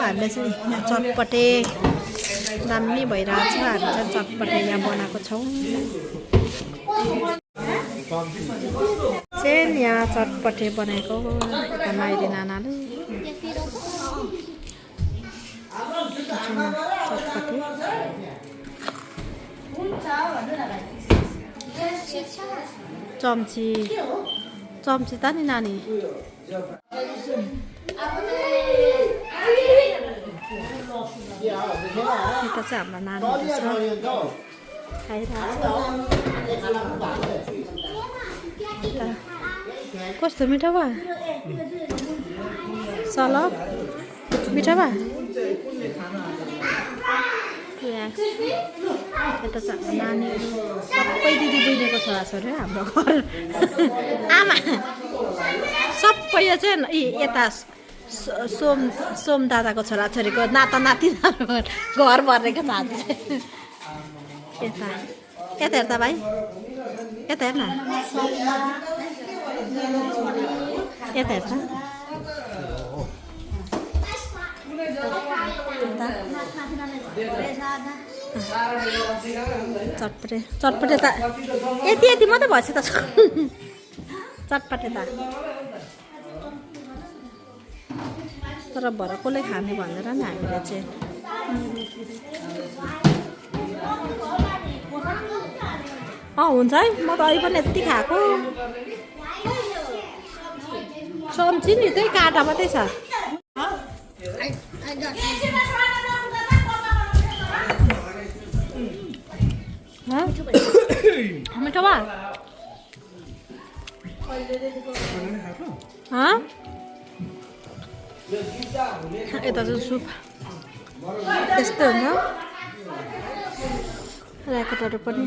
हामीले चाहिँ यहाँ चटपटे दामी भइरहेछ हामी चाहिँ चटपटे यहाँ बनाएको छौँ चाहिँ यहाँ चटपटे बनाएको माइली नानाले चटपटे चम्ची चम्ची त नि नानी यता चाहिँ हाम्रो नानीहरू छ खाइरहेको कस्तो मिठो भयो सलप मिठो भयो यता चाहिँ हाम्रो नानीहरू सबै दिदी बहिनीको छोराछोरी हाम्रो घर आमा सबै चाहिँ यता सोम दादाको छोराछोरीको नाता नाति घर भरेको छ आज यता यता हेर्दा भाइ यता हेर्न यता हेर्छ चटपटे चटपटे त यति यति मात्रै भएछ त चटपटे त तर भर कसले खाने भनेर नि हामीले चाहिँ हुन्छ है म त अहिले पनि यति खाएको चम्ची नि त्यही काँटा मात्रै छ मिठो भयो यता चाहिँ सुप यस्तै हुन्छ ऱ्याकेटहरू पनि